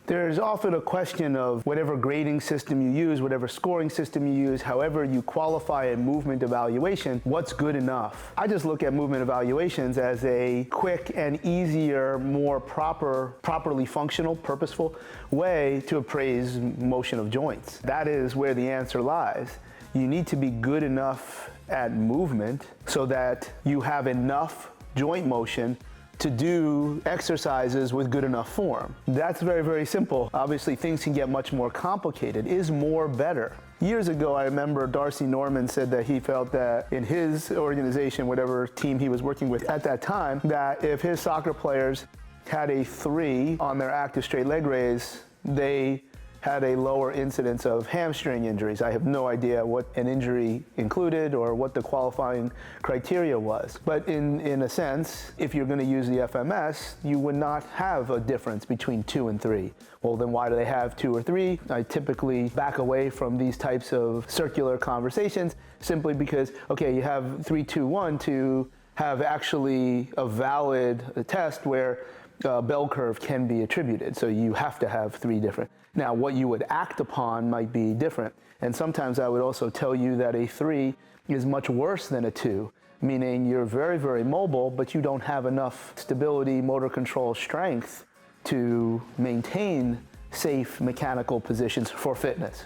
There's often a question of whatever grading system you use, whatever scoring system you use, however you qualify a movement evaluation, what's good enough? I just look at movement evaluations as a quick and easier, more properly functional, purposeful way to appraise motion of joints. That is where the answer lies. You need to be good enough at movement so that you have enough joint motion to do exercises with good enough form. That's very, very simple. Obviously, things can get much more complicated. Is more better? Years ago, I remember Darcy Norman said that he felt that in his organization, whatever team he was working with at that time, that if his soccer players had a 3 on their active straight leg raise, they had a lower incidence of hamstring injuries. I have no idea what an injury included or what the qualifying criteria was. But in a sense, if you're going to use the FMS, you would not have a difference between 2 and 3. Well, then why do they have 2 or 3? I typically back away from these types of circular conversations simply because, okay, you have 3, 2, 1 to have actually a valid test where bell curve can be attributed. So you have to have 3 different. Now, what you would act upon might be different. And sometimes I would also tell you that a 3 is much worse than a 2, meaning you're very, very mobile, but you don't have enough stability, motor control, strength to maintain safe mechanical positions for fitness.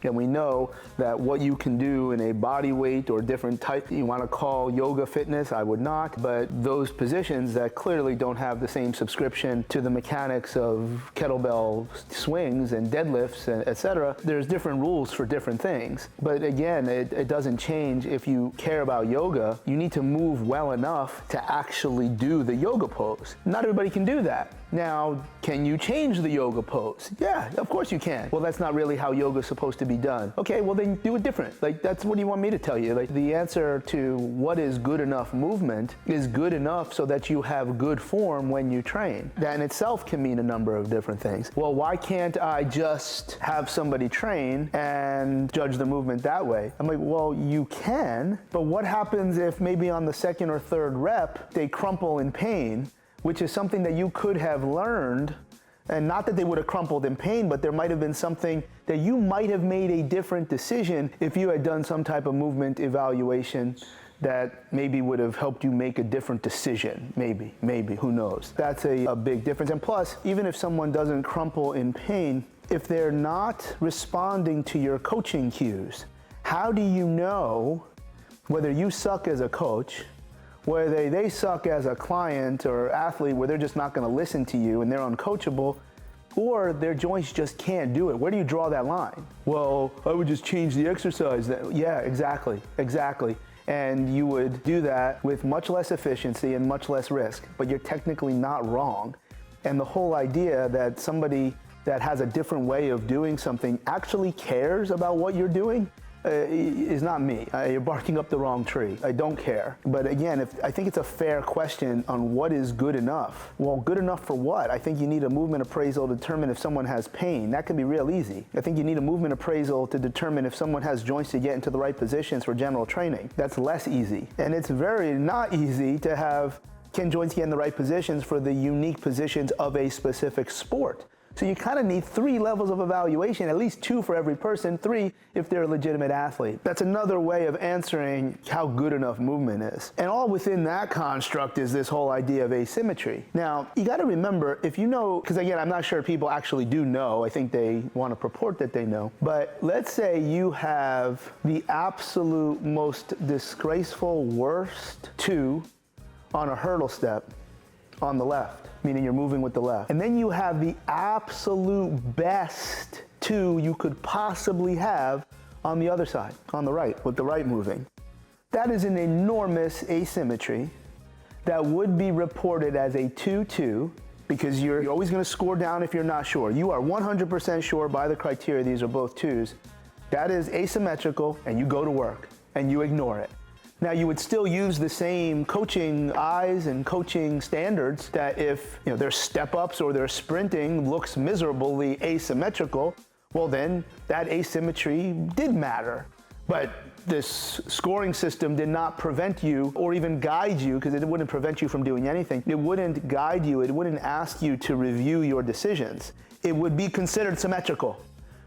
And we know that what you can do in a body weight or different type, you want to call yoga fitness, I would not, but those positions that clearly don't have the same subscription to the mechanics of kettlebell swings and deadlifts, etc. There's different rules for different things. But again, it doesn't change if you care about yoga. You need to move well enough to actually do the yoga pose. Not everybody can do that. Now, can you change the yoga pose? Yeah, of course you can. Well, that's not really how yoga is supposed to be done. Okay, well then do it different. Like, that's what do you want me to tell you? Like, the answer to what is good enough movement is good enough so that you have good form when you train. That in itself can mean a number of different things. Well, why can't I just have somebody train and judge the movement that way? I'm like, well, you can, but what happens if maybe on the 2nd or 3rd rep, they crumple in pain, which is something that you could have learned, and not that they would have crumpled in pain, but there might have been something that you might have made a different decision if you had done some type of movement evaluation that maybe would have helped you make a different decision. Maybe, who knows? That's a big difference. And plus, even if someone doesn't crumple in pain, if they're not responding to your coaching cues, how do you know whether you suck as a coach, whether they suck as a client or athlete, where they're just not going to listen to you and they're uncoachable, or their joints just can't do it? Where do you draw that line? Well, I would just change the exercise. Yeah, exactly. And you would do that with much less efficiency and much less risk, but you're technically not wrong. And the whole idea that somebody that has a different way of doing something actually cares about what you're doing is not me. You're barking up the wrong tree. I don't care. But again, I think it's a fair question on what is good enough. Well, good enough for what? I think you need a movement appraisal to determine if someone has pain. That can be real easy. I think you need a movement appraisal to determine if someone has joints to get into the right positions for general training. That's less easy. And it's very not easy to have, can joints get in the right positions for the unique positions of a specific sport? So you kind of need 3 levels of evaluation, at least 2 for every person, 3 if they're a legitimate athlete. That's another way of answering how good enough movement is. And all within that construct is this whole idea of asymmetry. Now, you got to remember, if you know, because again, I'm not sure people actually do know, I think they want to purport that they know, but let's say you have the absolute most disgraceful worst 2 on a hurdle step on the left, meaning you're moving with the left. And then you have the absolute best 2 you could possibly have on the other side, on the right, with the right moving. That is an enormous asymmetry that would be reported as a 2-2 because you're always going to score down if you're not sure. You are 100% sure by the criteria these are both 2s. That is asymmetrical, and you go to work and you ignore it. Now, you would still use the same coaching eyes and coaching standards that if their step-ups or their sprinting looks miserably asymmetrical, well then that asymmetry did matter. But this scoring system did not prevent you or even guide you, because it wouldn't prevent you from doing anything. It wouldn't guide you. It wouldn't ask you to review your decisions. it would be considered symmetrical.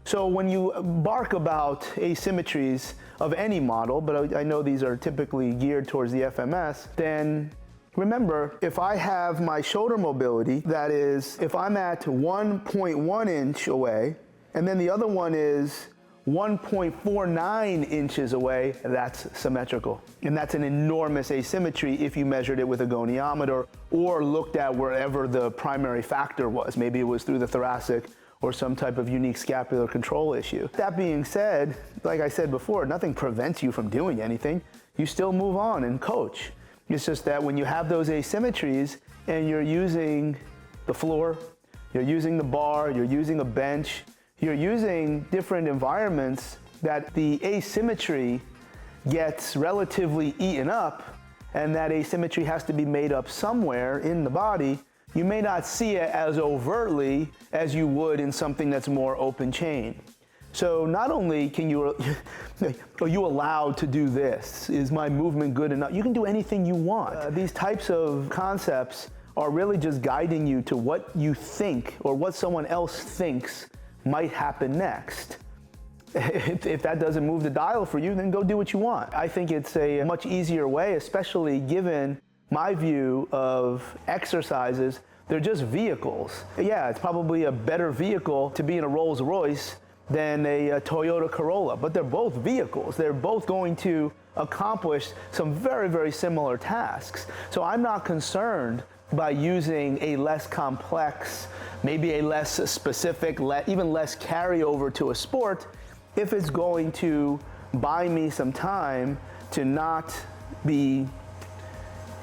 So when you bark about asymmetries of any model, but I know these are typically geared towards the FMS, then remember, if I have my shoulder mobility, that is, if I'm at 1.1 inch away, and then the other one is 1.49 inches away, that's symmetrical. And that's an enormous asymmetry if you measured it with a goniometer or looked at wherever the primary factor was. Maybe it was through the thoracic or some type of unique scapular control issue. That being said, like I said before, nothing prevents you from doing anything. You still move on and coach. It's just that when you have those asymmetries and you're using the floor, you're using the bar, you're using a bench, you're using different environments that the asymmetry gets relatively eaten up, and that asymmetry has to be made up somewhere in the body, you may not see it as overtly as you would in something that's more open chain. So not only are you allowed to do this? Is my movement good enough? You can do anything you want. These types of concepts are really just guiding you to what you think or what someone else thinks might happen next. If that doesn't move the dial for you, then go do what you want. I think it's a much easier way, especially given my view of exercises. They're just vehicles. Yeah, it's probably a better vehicle to be in a Rolls Royce than a Toyota Corolla, but they're both vehicles. They're both going to accomplish some very, very similar tasks. So I'm not concerned by using a less complex, maybe a less specific, even less carryover to a sport, if it's going to buy me some time to not be,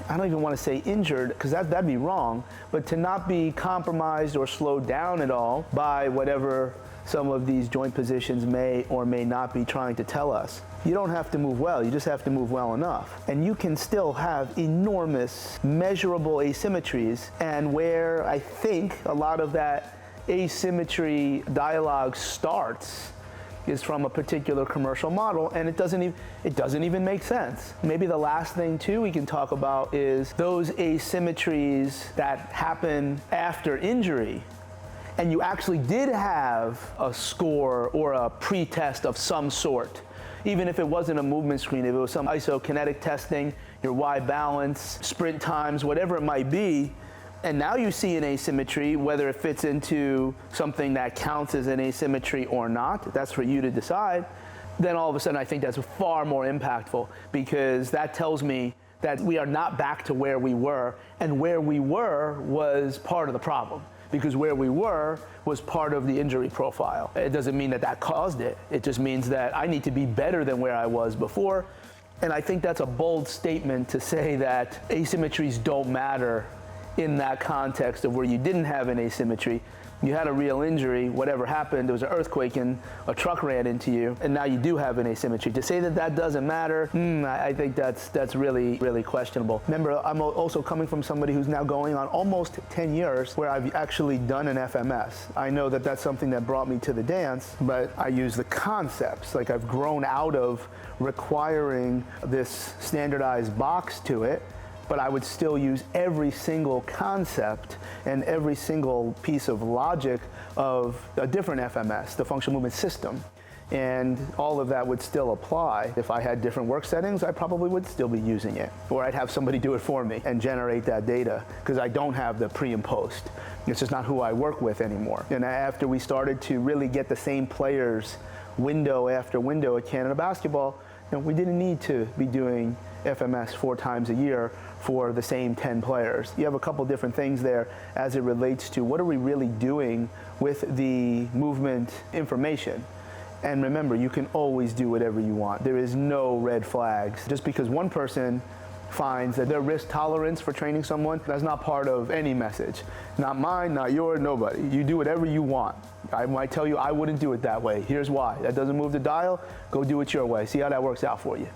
I don't even want to say injured, because that'd be wrong, but to not be compromised or slowed down at all by whatever some of these joint positions may or may not be trying to tell us. You don't have to move well, you just have to move well enough. And you can still have enormous, measurable asymmetries, and where I think a lot of that asymmetry dialogue starts is from a particular commercial model, and it doesn't even make sense. Maybe the last thing too we can talk about is those asymmetries that happen after injury, and you actually did have a score or a pre-test of some sort. Even if it wasn't a movement screen, if it was some isokinetic testing, your Y balance, sprint times, whatever it might be, and now you see an asymmetry, whether it fits into something that counts as an asymmetry or not, that's for you to decide, then all of a sudden I think that's far more impactful, because that tells me that we are not back to where we were, and where we were was part of the problem, because where we were was part of the injury profile. It doesn't mean that that caused it. It just means that I need to be better than where I was before, and I think that's a bold statement to say that asymmetries don't matter in that context of where you didn't have an asymmetry. You had a real injury, whatever happened, there was an earthquake and a truck ran into you, and now you do have an asymmetry. To say that that doesn't matter, I think that's really, really questionable. Remember, I'm also coming from somebody who's now going on almost 10 years where I've actually done an FMS. I know that that's something that brought me to the dance, but I use the concepts. Like, I've grown out of requiring this standardized box to it, but I would still use every single concept and every single piece of logic of a different FMS, the functional movement system. And all of that would still apply. If I had different work settings, I probably would still be using it. Or I'd have somebody do it for me and generate that data, because I don't have the pre and post. It's just not who I work with anymore. And after we started to really get the same players window after window at Canada Basketball, we didn't need to be doing FMS 4 times a year for the same 10 players. You have a couple different things there as it relates to what are we really doing with the movement information. And remember, you can always do whatever you want. There is no red flags. Just because one person finds that their risk tolerance for training someone, that's not part of any message. Not mine, not yours, nobody. You do whatever you want. I might tell you I wouldn't do it that way. Here's why. That doesn't move the dial. Go do it your way. See how that works out for you.